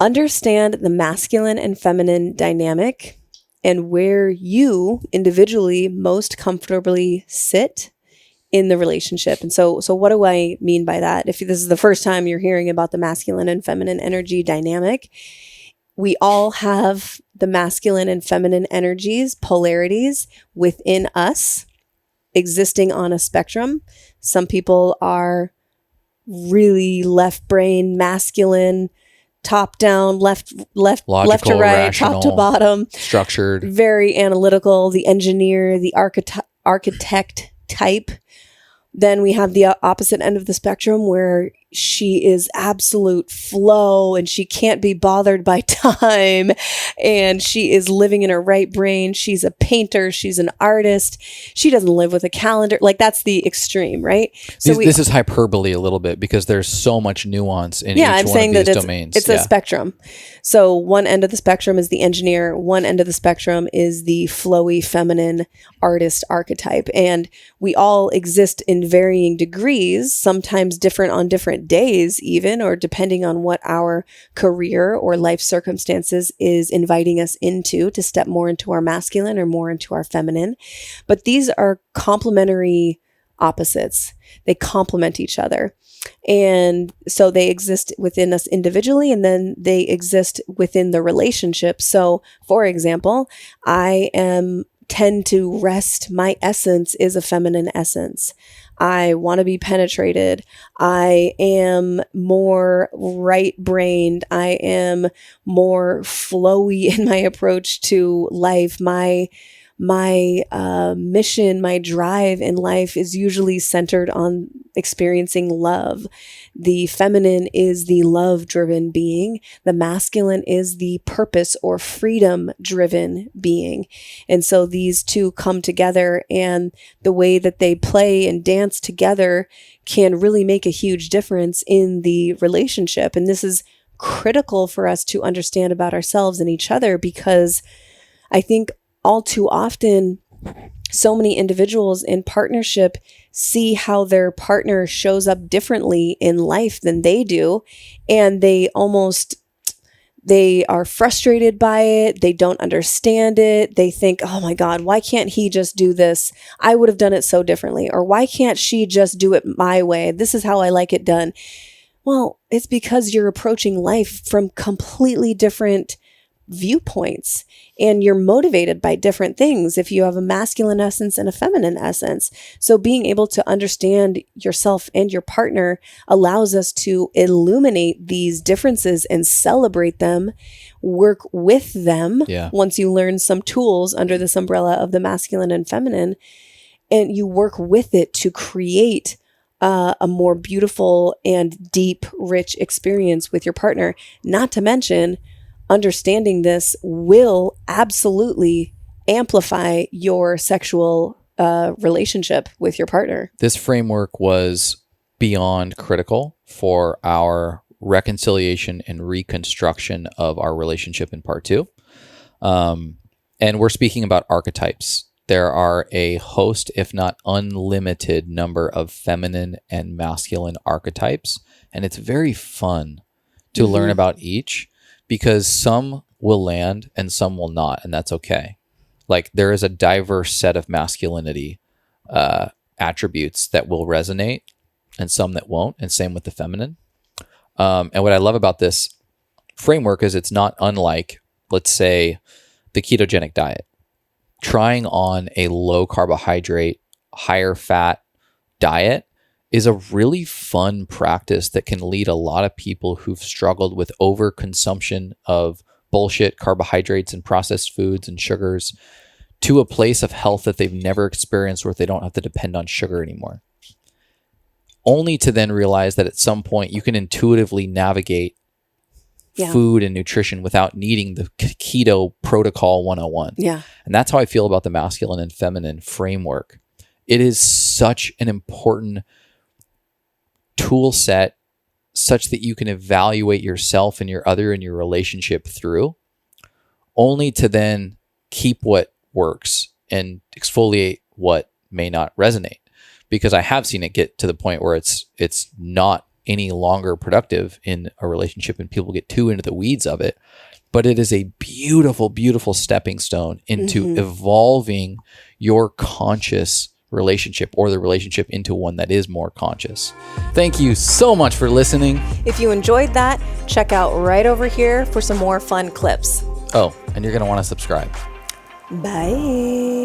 Understand the masculine and feminine dynamic and where you individually most comfortably sit in the relationship. And so what do I mean by that? If this is the first time you're hearing about the masculine and feminine energy dynamic, we all have the masculine and feminine energies, polarities within us existing on a spectrum. Some people are really left brain, masculine, top down, left Logical, to right, rational, top to bottom, structured, very analytical, the engineer, the architect type. Then we have the opposite end of the spectrum where she is absolute flow and she can't be bothered by time and she is living in her right brain. She's a painter. She's an artist. She doesn't live with a calendar. Like that's the extreme, right? So this is hyperbole a little bit because there's so much nuance in each I'm one saying of these that domains. It's a spectrum. So one end of the spectrum is the engineer. One end of the spectrum is the flowy feminine artist archetype. And we all exist in varying degrees, sometimes different on different days even, or depending on what our career or life circumstances is inviting us into to step more into our masculine or more into our feminine. But these are complementary opposites. They complement each other. And so they exist within us individually, and then they exist within the relationship. So for example, I tend to rest. My essence is a feminine essence. I want to be penetrated. I am more right-brained. I am more flowy in my approach to life. My mission, my drive in life is usually centered on experiencing love. The feminine is the love-driven being. The masculine is the purpose or freedom-driven being. And so these two come together, and the way that they play and dance together can really make a huge difference in the relationship. And this is critical for us to understand about ourselves and each other, because I think all too often, so many individuals in partnership see how their partner shows up differently in life than they do. And they are frustrated by it. They don't understand it. They think, oh my God, why can't he just do this? I would have done it so differently. Or why can't she just do it my way? This is how I like it done. Well, it's because you're approaching life from completely different viewpoints, and you're motivated by different things if you have a masculine essence and a feminine essence. So being able to understand yourself and your partner allows us to illuminate these differences and celebrate them, work with them. Once you learn some tools under this umbrella of the masculine and feminine, and you work with it to create a more beautiful and deep, rich experience with your partner. Not to mention, understanding this will absolutely amplify your sexual relationship with your partner. This framework was beyond critical for our reconciliation and reconstruction of our relationship in part 2. And we're speaking about archetypes. There are a host, if not unlimited number of feminine and masculine archetypes. And it's very fun to learn about each, because some will land and some will not, and that's okay. Like there is a diverse set of masculinity attributes that will resonate and some that won't, and same with the feminine. And what I love about this framework is it's not unlike, let's say, the ketogenic diet. Trying on a low carbohydrate, higher fat diet is a really fun practice that can lead a lot of people who've struggled with overconsumption of bullshit carbohydrates and processed foods and sugars to a place of health that they've never experienced, where they don't have to depend on sugar anymore. Only to then realize that at some point you can intuitively navigate food and nutrition without needing the keto protocol 101. Yeah. And that's how I feel about the masculine and feminine framework. It is such an important tool set, such that you can evaluate yourself and your other and your relationship through, only to then keep what works and exfoliate what may not resonate. Because I have seen it get to the point where it's not any longer productive in a relationship and people get too into the weeds of it. But it is a beautiful, beautiful stepping stone into evolving your conscious relationship, or the relationship into one that is more conscious. Thank you so much for listening. If you enjoyed that, check out right over here for some more fun clips. Oh, and you're going to want to subscribe. Bye.